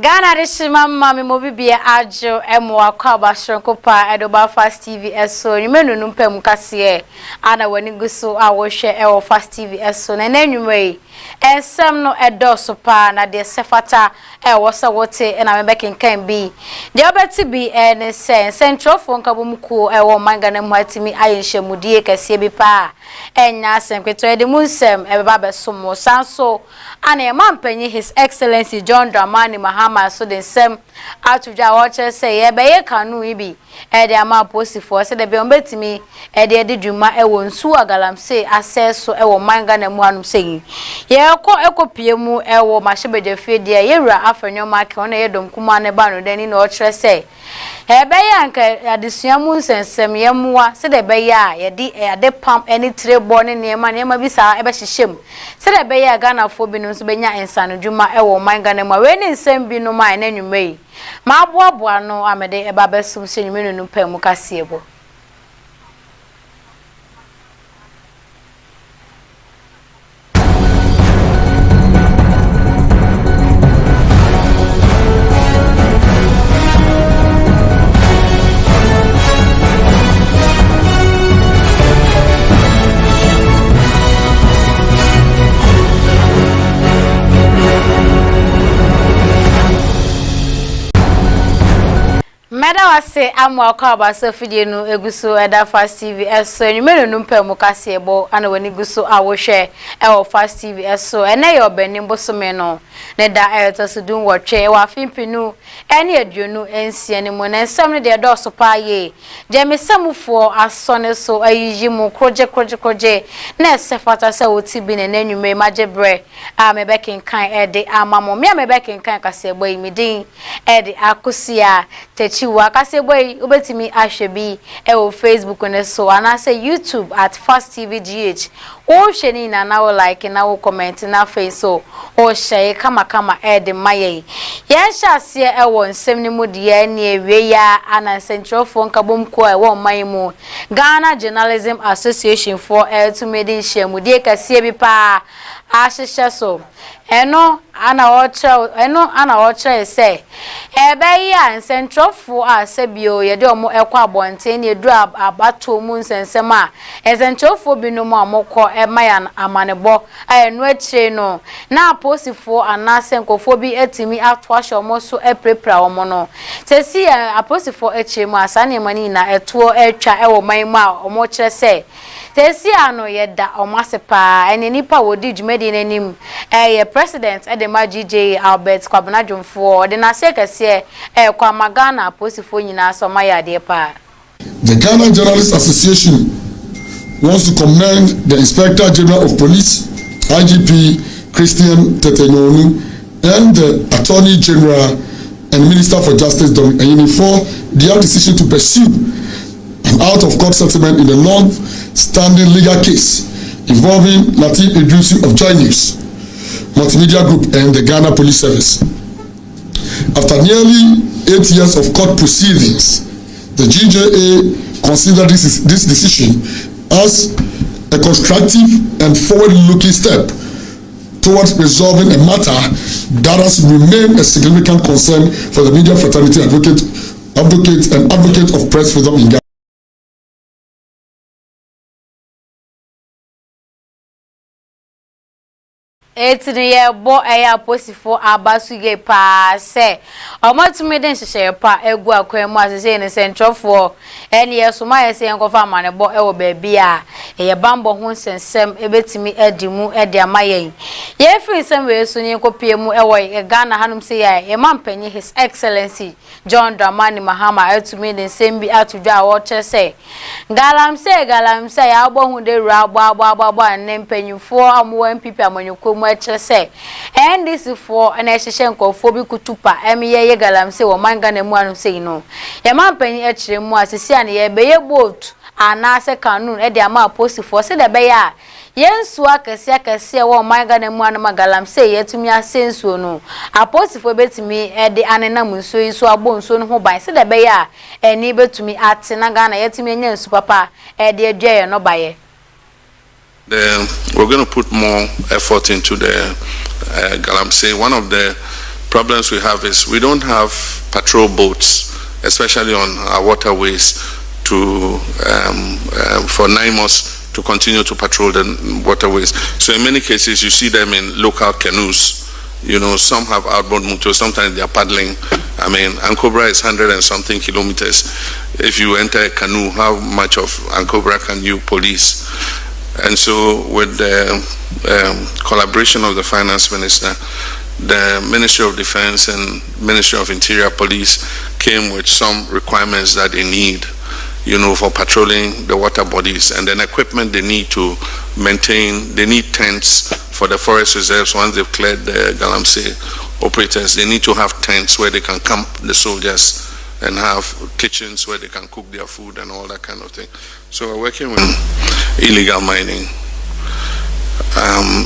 Ghana rishima mami mobibia ajo emwa kwa bashronko pa edoba Fast TV eso nyimenu numpe mukasiye ana wani guso awoshe ewo Fast TV eso na nenwumei ensem no edoso pa na de sefata ewo se wote na mebekenkan bi de obeti bi ne central phone kabumku ewo mangana muatimi ayenhemudie kase bi pa enya sempeto ede munsem ebeba besomo sanso ana emampanyi His Excellency John Dramani Mahama so the same atuja watcher say ye be kanu ibi e de ama posifo se de be ombetimi e de dwuma e wo nsu agalamse access so e wo manga na mu anum sei ye ekopie mu e wo mahyebeje fie ye yewura afenyo market ona ye dom kuma ne ba no dani na o kire say e be ya nka adesua mu nsensem ye muwa se de be ya ye di ade pam any trebo ne nema bi sa e be hyehyem se de be ya Ghana fo bi no so benya ensano dwuma e wo manga na mu we ni nsem bi no ma na nwumei ma boaboa no amede eba besum se nwumenu no pam kasiebo Meda wase amwa kwa baso fidie no eguso eda Fast TV eso nyumenu numpe mukase ebo ana wani guso awohwe ewo Fast TV eso ene ye obanim bosome no ne da etosudun wotwe wa fimpinu ene aduonu ensie ne mo na nsam ne de doso pa ye je mesamufo asone so ayiji mu kroje na sefata se woti bi ne nanwume magebre a mebekenkan ede amamo me mebekenkan kase ebo imidin ede Akosuah Takyiwaa kaseboy obetimi ahwebi ewo Facebook ne so ana say YouTube at Fast TV GH o hweni na wo like na wo comment na face o share kama ede maye ye hyase ewo nsem ne mu de ne ewe ya ana central phone kabom ko ewo mayimu Ghana Journalism Association for to made share de kase bi pa ahyehyɛ so eno ana otra say ebe ya centrofo asebio ye de omo ekwa abonten ne edu abato mu nsensem a centrofo bi no mu amokọ emaya amanebo enu akire no na aposifo anase nkofo bi etimi atwahye omo so eprepra omo no sesi aposifo akire mu asane mani na eto etwa ewo manmu a omo kire say tesi ano yeda omasepa ene nipa wodi djumedi nanim ye president edema GJ Albert Kwabena Dwumfo de na sekese kwa magana posifo nyina so mayade pa. The Ghana Journalists Association wants to commend the Inspector General of Police IGP Christian Tetenyonu and the Attorney General and Minister for Justice Dominic Ayini for their decision to pursue an out-of-court settlement in a long-standing legal case involving Lateef Idrissi of Joy News Multimedia Group and the Ghana Police Service. After nearly 8 years of court proceedings, the GJA considered this decision as a constructive and forward-looking step towards resolving a matter that has remained a significant concern for the media fraternity advocate of press freedom in Ghana. Etiniye bo eya posifo abasuge pa se omatumi den hyehyɛ pa egu akwemu asese ne centrofo ene yesoma yese enkofa amanebo ewo baabi a eye bambo ho nsensem ebetimi adimu ede amayen ye free sem we so ni kopie mu ewo Ghana hanum se ya ye mampanyi His Excellency John Dramani Mahama etumi den sembi atudwa wo kyese galamse ya agbo hu de ru agbo ne mpanyufo amwo MPP amanyuko say and this for an essential phobic kutupa ye galamse or manga ne mu anu say no ye man penny echire mu asisi an ye be ye boat anase kanun e de ama posifo se de be ya yensu akese wo manga ne mu anu magalamse ye tumi asensuo no aposifo betimi e de anenam nso iso abo nso no ho ban se de be ya eni betumi atena Ghana ye tumi nya nsu papa e de adwaye no baye. We're going to put more effort into the Galamsey. One of the problems we have is we don't have patrol boats, especially on our waterways, for 9 months to continue to patrol the waterways. So in many cases, you see them in local canoes. You know, some have outboard motors, sometimes they are paddling. I mean, Ankobra is 100 and something kilometers. If you enter a canoe, how much of Ankobra can you police? And so with the collaboration of the finance minister, the Ministry of Defense and Ministry of Interior Police came with some requirements that they need, you know, for patrolling the water bodies, and then equipment they need to maintain. They need tents for the forest reserves. Once they've cleared the Galamsey operators, they need to have tents where they can camp the soldiers and have kitchens where they can cook their food and all that kind of thing. So we're working with illegal mining.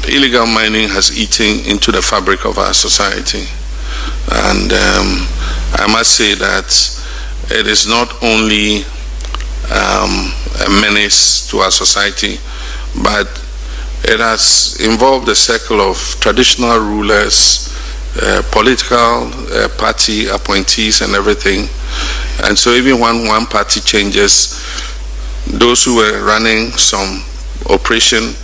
Illegal mining has eaten into the fabric of our society, and I must say that it is not only a menace to our society, but it has involved the circle of traditional rulers, political party appointees and everything. And so even when one party changes, those who were running some operation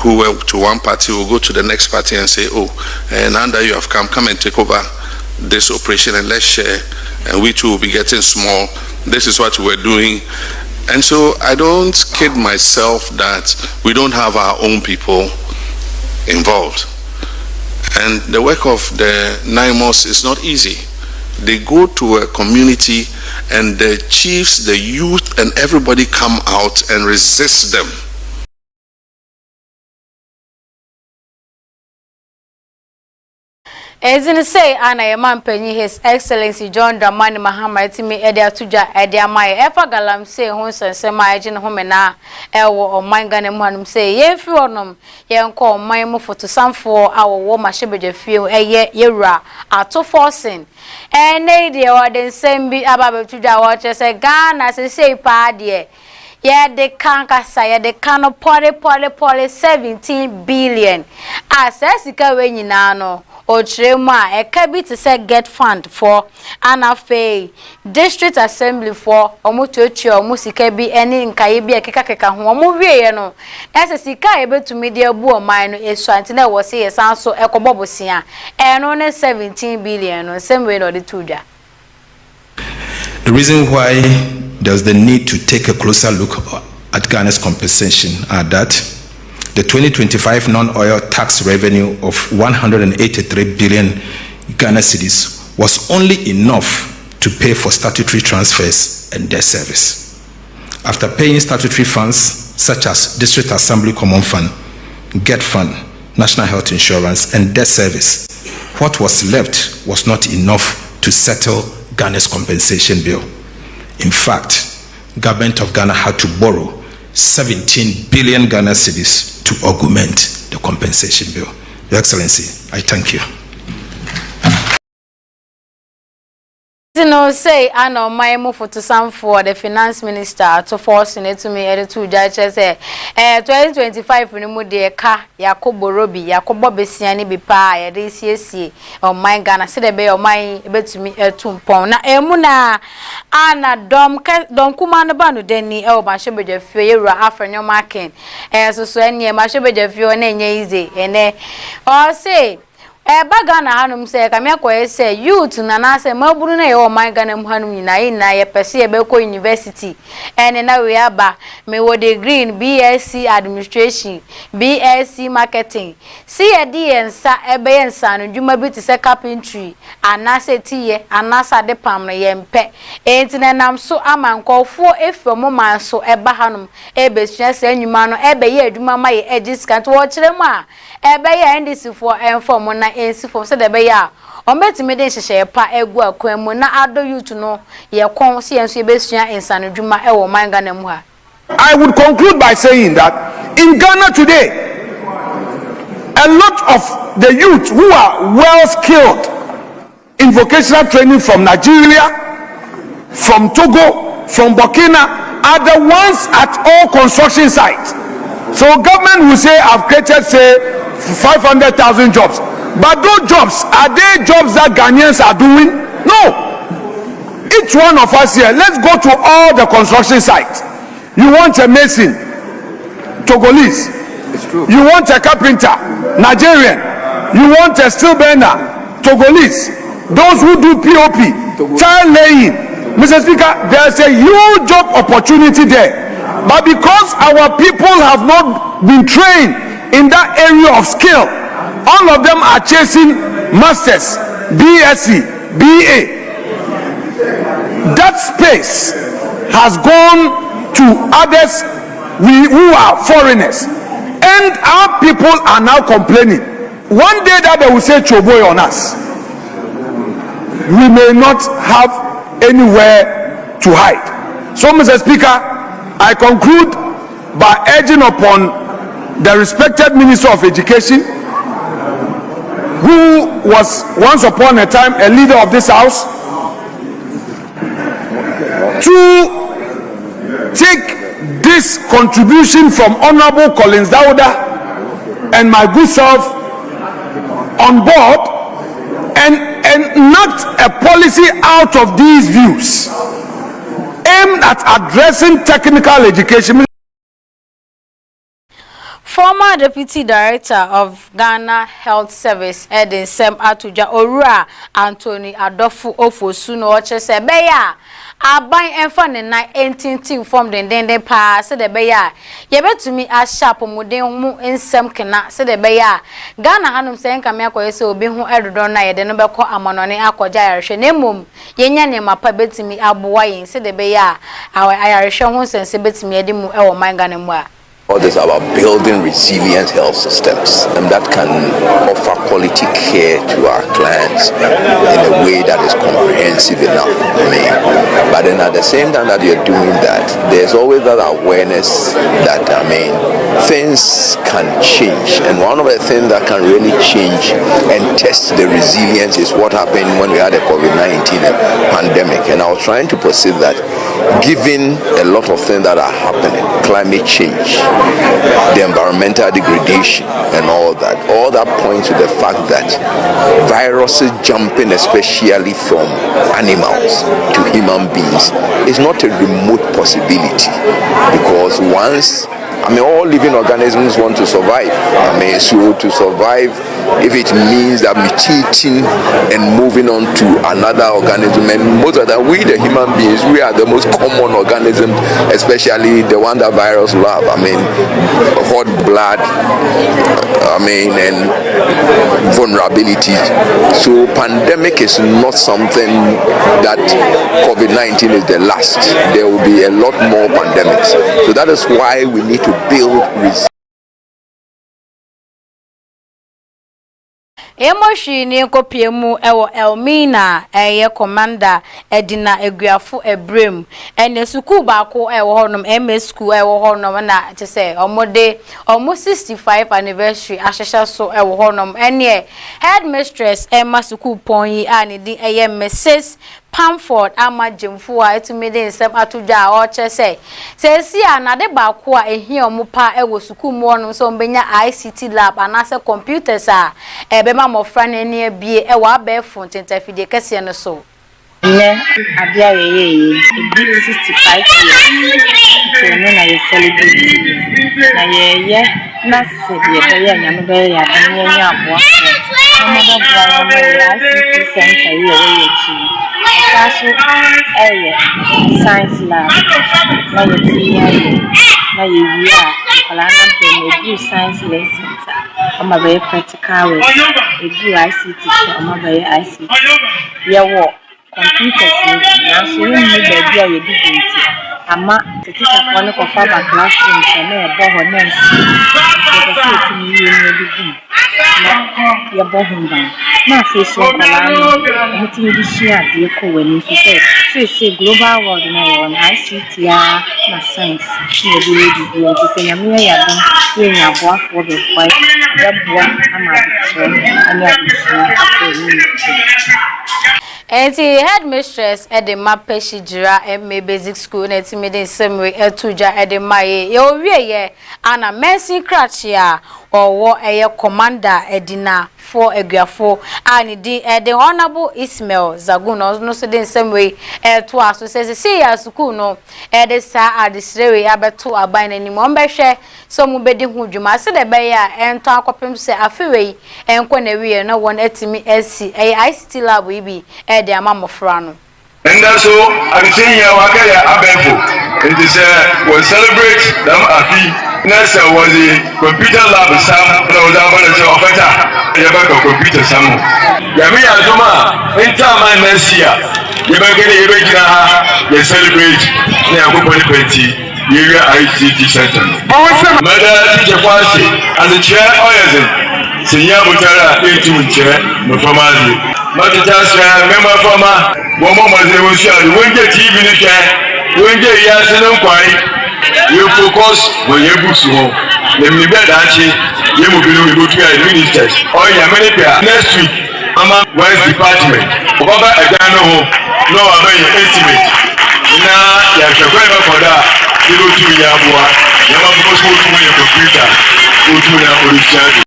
who were to one party will go to the next party and say, oh, now that you have come and take over this operation and let's share, and we too will be getting small. This is what we're doing. And so I don't kid myself that we don't have our own people involved. And the work of the 9 months is not easy. They go to a community and the chiefs, the youth, and everybody come out and resist them. As in say, Anna, a man penny, His Excellency John Dramani Mahama, me Edia Tuja, Edia Mai, Efa Galam say, Hons and Sema Agent Homena, Elwo or Mangan and say, ye few ye call my mufo to some 4 hour war, my shebeja feel a yera, a to forcing. And nay, dear, or then same be about Tuja watchers a gun as I say, paddy. Yeah, they can't say they can't poly 17 billion. As Sika when you know. Ochirema a cabi to say get fund for Anafe District Assembly for Omuchocho Musikabi any in Kaibi a Kaka movie no. As a Sika able to media boo mine is Swantina was here sound so ecobobosia and only 17 billion on same way or the Tuja. The reason why there's the need to take a closer look at Ghana's compensation are that the 2025 non-oil tax revenue of 183 billion Ghana cedis was only enough to pay for statutory transfers and debt service. After paying statutory funds such as District Assembly Common Fund, Get Fund, National Health Insurance, and debt service, what was left was not enough to settle Ghana's compensation bill. In fact, Government of Ghana had to borrow 17 billion Ghana cedis to augment the compensation bill. Your Excellency, I thank you. No say I know my move to some for the finance minister to force it to me at 2 judges 2025 when you de ka Yakobo Robi Yakobo Besiani be pa ya DCC on my Ghana said the be on my bet me 2 pound na emuna ana dom kuma no ba no deni e ba shebeje fie yura afrenyo marking so enie ma shebeje fie na enye easy ene o say Bagana hanum say Kamia say youth na say maburu na yo my Ghana hanum na ye pese ye beko university and na we aba me wo degree in BSc administration BSc marketing see e di ensa ebe ensa no dwuma bi te say carpentry anase tiye anasa de pam no ye mpe enti na nam so amankofo efro man so eba hanum ebe sua say anwuma no ebe ye adwuma ma ye ediscount wo kire mu a ebe ye ndisi for inform na ensi for say the be ya o metime de hyehye pa egu akwanmu na ado youth no ye kon se enso ye besua ensanodwuma e wo man Ghana mu ha. I would conclude by saying that in Ghana today a lot of the youth who are well skilled in vocational training from Nigeria, from Togo, from Burkina are the ones at all construction sites. So government will say I've created say 500,000 jobs. But those jobs, are they jobs that Ghanaians are doing? No. Each one of us here, let's go to all the construction sites. You want a mason, Togolese. It's true. You want a carpenter, Nigerian. You want a steel bender, Togolese. Those who do POP, tile laying. Mr. Speaker, there's a huge job opportunity there. But because our people have not been trained in that area of skill, all of them are chasing masters, BSc, BA. That space has gone to others who are foreigners, and our people are now complaining. One day that they will say choboy on us, we may not have anywhere to hide. So, Mr. Speaker, I conclude by urging upon the respected Minister of Education, who was once upon a time a leader of this house, to take this contribution from Honorable Collins Dauda and my good self on board and enact a policy out of these views aimed at addressing technical education. Former Deputy Director of Ghana Health Service, Edin Sem Atuja Orua Anthony Adofu Ofosu no chese beya aban enfa ne na entintin form den pa se de beya ye betumi a sharp muden mu ensem kena se de beya Ghana hanum se enka me akoye se obi hu edodo na ye de no beko amanone akoja yarehwe ne mum ye nya ne mapa betumi aboa yin se de beya ayarehwe hu sense betumi edi mu e wo man Ghana mu a. All this about building resilient health systems that can offer quality care to our clients in a way that is comprehensive enough. But then at the same time that you're doing that, there's always that awareness that things can change, and one of the things that can really change and test the resilience is what happened when we had the COVID-19 pandemic. And I was trying to perceive that given a lot of things that are happening, climate change, the environmental degradation and all that points to the fact that viruses jumping especially from animals to human beings is not a remote possibility, because once all living organisms want to survive. So to survive, if it means that mutating and moving on to another organism, and most of that, we the human beings, we are the most common organism, especially the one that virus love. Hot blood, and vulnerability. So pandemic is not something that COVID-19 is the last. There will be a lot more pandemics. So that is why we need to build resilience. Emoshi ni kopiemu ewo Elmina commander Edina Eguafu Ebrem ene suku baako ewo honom MS school ewo honom na te say omode almost 65 anniversary ashesha so ewo honom ene headmistress Emma suku ponyi ani di Mrs Pamford Amajemfua etumede nsem atuja o chese sesi anade baako a ehia omupa ewo suku mu onu so mbenya ICT lab anase computers a ebema mofra na eni abie ewa abefo ntentafide kese no so ne abia ye 65 years so no na ye celebrate na ye na se ye be nya no be ya dan ye nya aboa amada bra ma ya ICT center ye chi Kaso science lab na ye tiya na ye wia ala na be science lessons ama be practical work do ICT ama be ICT ye wo computers na so ni be bia ye di ama teacher for no for ba classroom na e bo ho na nsi ye ko ti ni ye di na ye bo ho ban na face kola no mutimi di share de ko wani say global world na on ICT na science ni de di o ti say nyame ya don ye nya boa for the fight ya boa ama di ani adi Enti headmistress Edema Peshijira MA Basic School na timide semwe etuja Edema ye owie ye ana Mercy Crachia owo eye commander edina for eguafo ani di the honorable Ismail Zaguno no so den same way to aso say ya school no the sa adisrewe abeto aban nanim on behwe so mu bedi hu dwuma se de be ya ento akopem se afewe enko na wiye no won atimi asi ICT lab ibi de amamofra no. And that's so I'm saying here, Wakaya Abenfo. It is we celebrate them happy. Next was the computer lab, Sam, and I was able to say, Officer, you have a computer, Sam. Yami Azuma, in time, my next year, you have a regular, you celebrate, you have a 2020 area ICT center. Mother teacher Kwasi, and the chair, Senior Butara, 18 chair, no formally. Matitas, member from one moment they will share the winter TV in the chair, winter years and inquiry. You focus when you book home. Let me bet that you will be able to get ministers. Oh, yeah, many people. Next week, I'm a West Department. Over a Ghana home, no, I'm very intimate. Now, you have to go for that. You go to Yabua, you have to go to your computer, go to your original.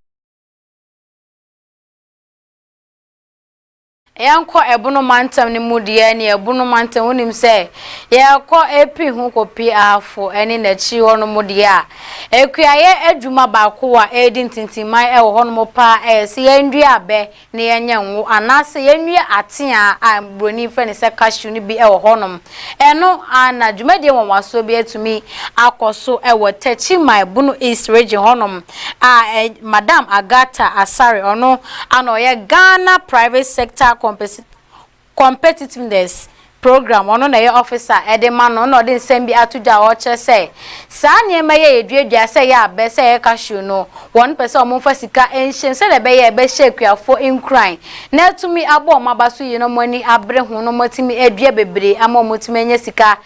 Yanko ebono mantam ni mudie ni ebono mantam wonim se yakọ epi hu kopi afo eni na chi hono mudie a ekuaye adwuma baako a edi ntintimai e ho no pa se yendua abe ne yenye nwo anase yenua atea a broni fe ne se cashew ni bi e ho no eno ana dwumadie wonwaso bi etumi akoso e wo Takyiwaa bunu East region honom a Madam Agata Asare ono ano ye Ghana private sector competitiveness program ono na ye officer edema no no de nsem bi atuja o che say sa niema ye eduadua say ya be say ye cashew no one person o mfa sika enhyen say de be ye be shekuafo incline na tumi abo mabaso yi no mani abre hu no matimi edua bebre ama motimi enya sika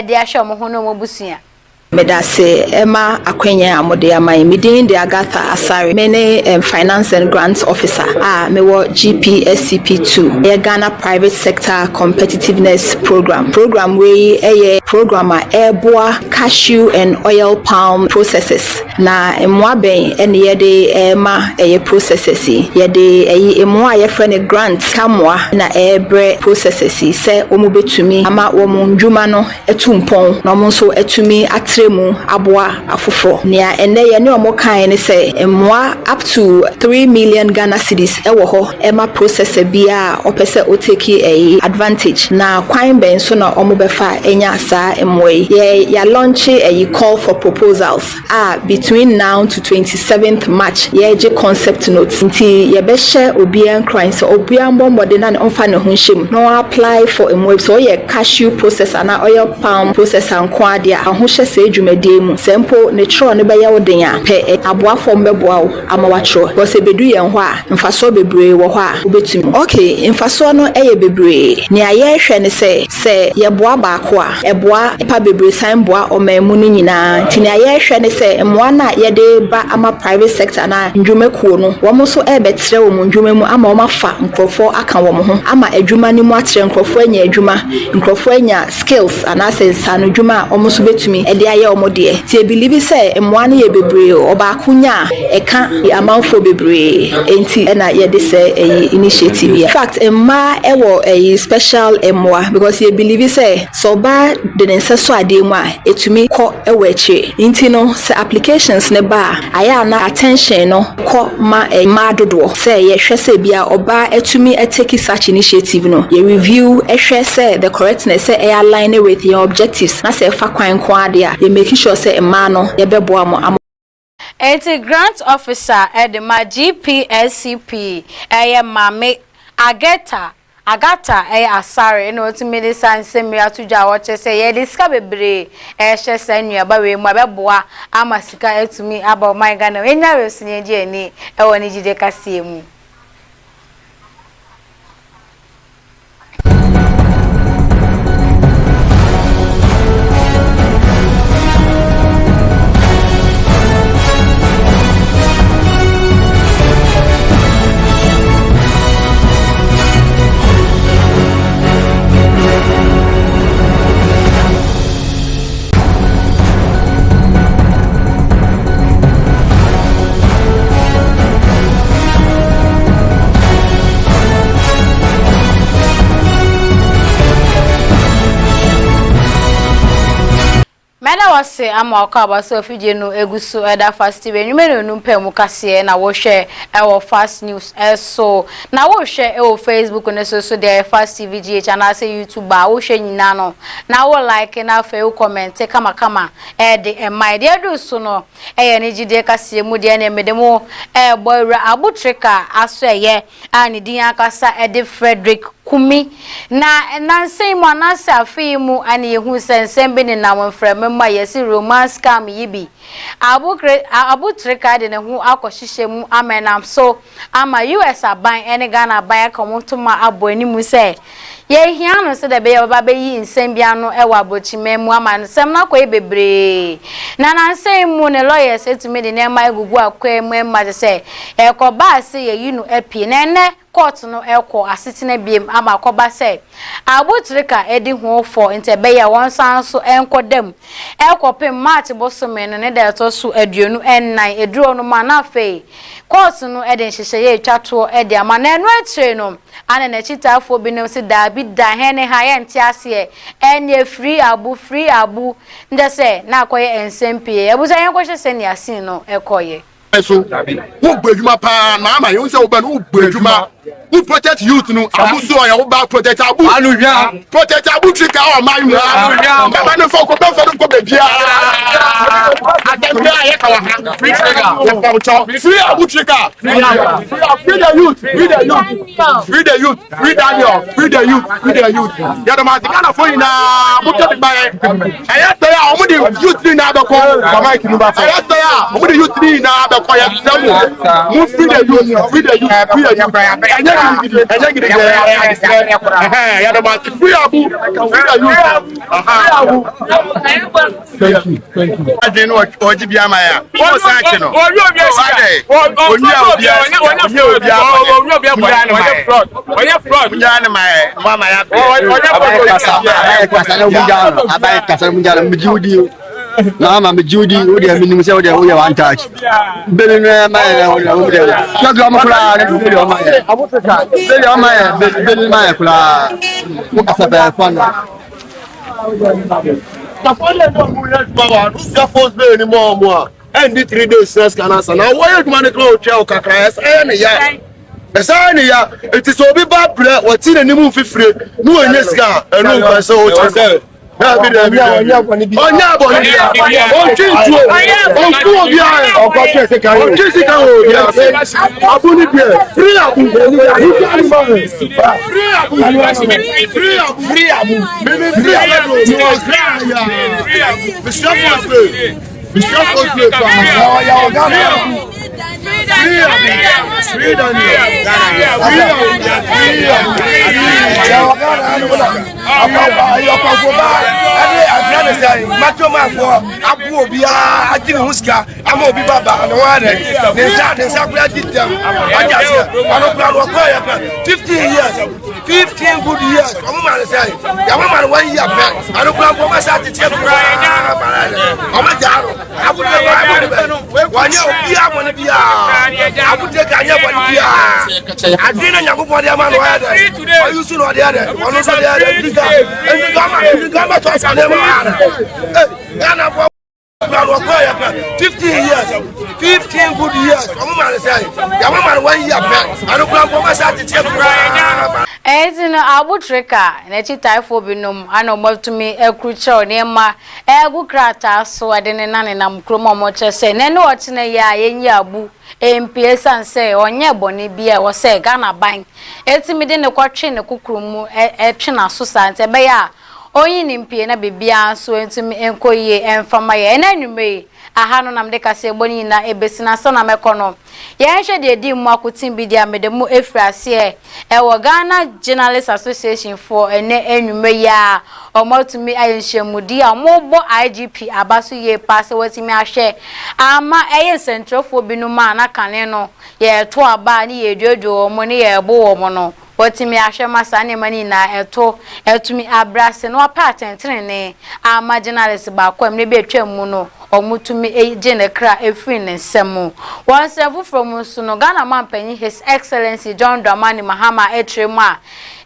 de ahwe mo hu no mobusua Medase Emma Akwenya Amode Amai Midin de Agatha Asare Mene Finance and Grants Officer mewo GPSCP2 Ghana Private Sector Competitiveness Program we programmer airboa cashew and oil palm processes na emwaben ene yede ma processes yede emwa ye friend grant kamwa na ebre processes se omubetumi ama womunjuma no etumpon na omonso etumi atre mu aboa afofo nia ene ye ne omokan ne se emwa up to 3 million Ghana cedis ewo ho ema processor bia opese oteki advantage na kwan ben so na omobefa enya sa emwe ya launch a call for proposals between now to 27th March ye je concept notes nti ye be share obian crime so obian bombode na onfa ne hunshim no apply for emwe so ye cashew processor na oil palm processor nkwa dia ahohye se dwumadie mu sempo ne tro ne be ye woden a pe aboafo mbeboa wo amawatro bo se bedu ye ho a mfaso bebre wo ho a obetumi okay mfaso no eye bebre ne aye hwe ne se ye boa baako a eboa pa bebre san boa omamu no nyina tini aye hwe ne se mmoa na ye de ba ama private sector na ndwumakuo no wo mo so ebetre wo mu ndwuma mu ama wo mafa nkrofo aka wo mo ho ama adwuma ni mu atre nkrofo anya adwuma nkrofo anya skills anase sanu dwuma wo mo so betumi e de aye wo mo de ti believe say mmoa na ye bebre obaako nya eka amanfo bebre enti na ye de say initiative in fact emma ewo special emmoa because ye believe say so ba de nseso ade mu a etumi ko ewo eche nti no se applications ne ba aya na attention no ko ma dodo say ye hwe say bia oba etumi take such initiative no ye review hwe say the correctness say align with your objectives na say fa kwan ko ade a ye make sure say emma no ye beboa mo a grant officer at the GPSCP mame Agata Asare no to medicine semi atuja wache say ye diska bebre hye say nuaba we mu abeboa amasika etumi aba my Ghana enya we sinye je ni woni jide kase mu Meda wase ama okaba so fidie no eguso eda fast TV nwumere numpa mu kase na wo hwe e fast news so na wo hwe e Facebook ne so de fast TV GH na se YouTube ba wo hwe nyina no na wo like na fa wo comment kama e de my de do so no e ne gide kase mu de na medemo e boyra abutrika aso eye ani din akasa e de Frederick Kumi na nanse mu anase afi mu ani ehu sensem bi ne na wonfrem ma yesi romance scam yibi abutrika de ne hu akohihye mu amenam so ama US aban ene Ghana aban akomotuma aboani mu se ye hia no se de be baba be yi nsem bia no e wa abochime mu ama nsem na koye bebre na nanse mu ne lawyers etumi de ne ma egugu akwa mu ma se e ko ba se ye yi no apie na ene court no eko asitine biem ama koba se abutrika edi ho for intebe ya won san so enkodam ekopem march bosome no ne da to so aduonu ennan eduro no ma na fe court no eden hyehyeye etwato edi ama na eno akire no ana na chitafo bi no se da bi da hene ha ye ntiase enye free abu ndese na akoye ensempie ebuza yen ko hyese ne asin no ekoye so who gbeduma pa na ama you say oba no gbeduma who protect youth no Akosuah ya wo ba protect abu protect abu trika o man mu baba no for ko be for ko be bia adabia ye ka wa free abu trika free the youth free the youth free the youth ya do ma ti kana fo ina bu to ba ye aya say a omo the youth ni na be ko mama ki nu ba fa aya say a omo the youth ni na be ko ya mu free the youth Mama me Judy o de minimum say o de o ye one touch bele no ma e o de so go mo kula na bele o ma e bele o ma e bele ma e kula mo ka sabe fun the phone no go let power no see force be any more and the 3 days stress can answer now why you man go tell kakra ne ya esa ne ya it is obi ba bre what in ni mu fifire no enye sika enu ko so o che onya boni abu obi ajini huska ama obi baba na wa de nsa kula ditem ajase anokura 15 years 15 good years omo ma say ya mama 1 year back anokura go ma sa titie kura omo jaro abu de wanya obi amone bia abu de ka anya boni bia adina nyagopo de ama no ya de oyusu no de ya ono so de ya diga gama to sa de ma Ghana for 15 years 15 good years omo ma say ya mama 1 year back anokura go ma sa titie kura ezina abutrika na chitaifo binom ana omotumi ekruche ne ma egu krata so ade ne nane na mkromo mo chese ne ne ochine ya yenyi abu MP sanse onye boni bia wo se Ghana ban etimi de ne kwatwe ne kukurumu etwe so sante be ya onyi ni mpie na bebia so entumi enkoye enfama ye na nwume aha no nam de kase boni na ebesina so na mekono ye hwe de di mu akotin bi dia medemu efrase e wo Ghana Journalists Association for ene enwume ya omotumi ayenhyemudi amobo IGP abaso ye pass watimi ahwe ama eye centrofo binuma na kane no ye to aba ni ye dwodo mo ne ye bo wo mo no watimi ahwe masa ne mani na eto etumi abrase no apa atentrene ama journalist ba kwam ne be atwam mu no omutumi eje ne kra efiri ne nsemu wan sefu from so no Ghana man panyin His Excellency John Dramani Mahama etrema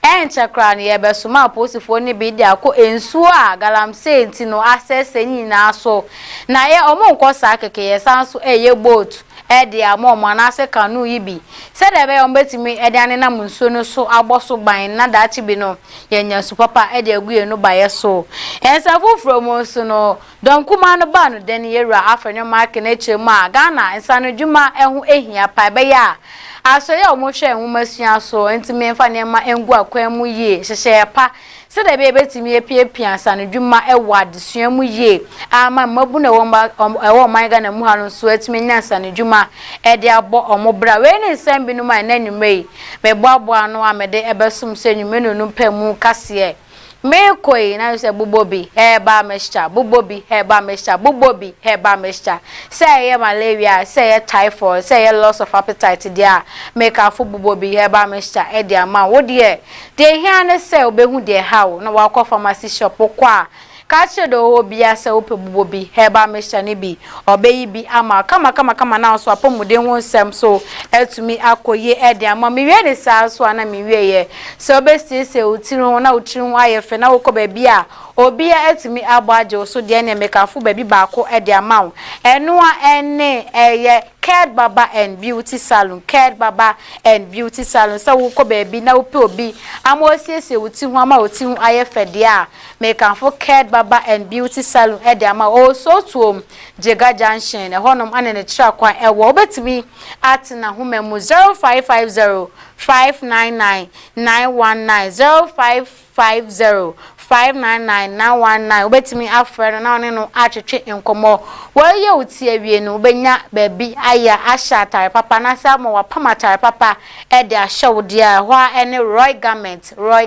enchakra ne yebesuma posifo ne bi dia ko ensuo a galamsey ntino access nyina so na ye omonkosa akeke yesanso eye boat edi amoma na se kanu yibi se de be ombetimi edi ane na munso no so agboso ban na dachi bi no yenya su papa edi aguye no baye so ensafu from so no don kuma no ba no den yewra afenyo mark na echemu a Ghana ensano dwuma ehu ehia pa be ya asoye omohwe ehu masua so entimi emfa nema engu akwan mu ye hyehye pa se de be betimi epiepia ansano dwuma ewa adesua mu ye ama mabu na ewo man Ghana mu ha no so etimi nyansa no dwuma ede abo omobra we ni nsem binu man na nwumei me boabo ano amede ebesum se nwume no mpamu kase me koi na se bubobi heba meshcha bubobi heba meshcha bubobi heba meshcha say ye malaria say ye typhoid say ye loss of appetite dia make afu bubobi heba meshcha e dia ma wo de hia ne say obehu de hawo na wa kwa pharmacy shop kwa kache do obia se ope bubobi heba meshcha ne bi obeyi bi ama kama na so apomude ho nsem so etumi akoye e dia ma me wie ne sa so ana me wie ye se obesese otiro na otiro ayefe na woko ba bia obia etimi agbaje so de na mekafu ba bi baako e dia ma eno a ene eye Cared Baba and Beauty Salon, Cared Baba and Beauty Salon. So woko baby na upe obi amosiese uti hu ama uti hu ayefe dia make am for Cared Baba and Beauty Salon e dia ma also to Jega Junction e honom ane ne tra kwan e wo betimi at na hu memu 0550 599 919 0550 599 obetimi afre na one no atwetwe enkomo waye uti awie no obenya baby aya asha tare papa na sa mo wapama tare papa e de ahyew dia hwa ene Roy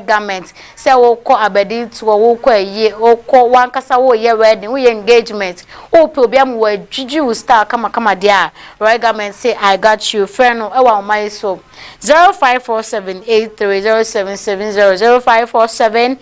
Garment se wo ko abedi to wo ko aye wo ko wankasa wo ye wedding wo ye engagement wo pe obi am wa juju star kama dia Roy Garment say I got you friend no e wa my so 0547830770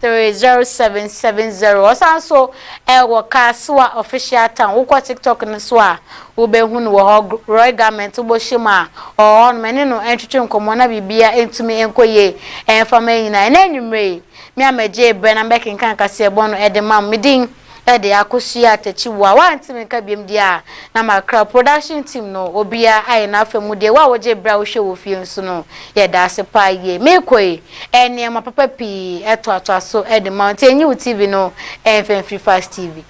0547830770 osanso ewo Akosuah official town wo TikTok no so a wo be hu no wo Roy Garment wo shima on meni no entwetwe nkomo na bibia entumi enkoye enfama nyina na enwumre mi amaje bre na bekin kan kase bono edemam midin ede Akosuah Takyiwaa wantimi ka biem dia na makra production team no obia ai na afemu de wa woje bra wo hwe wo fie nso no ye da ase pa ye mekoi ene ma papa pi eto so ede mountain you TV no FM Free Fast TV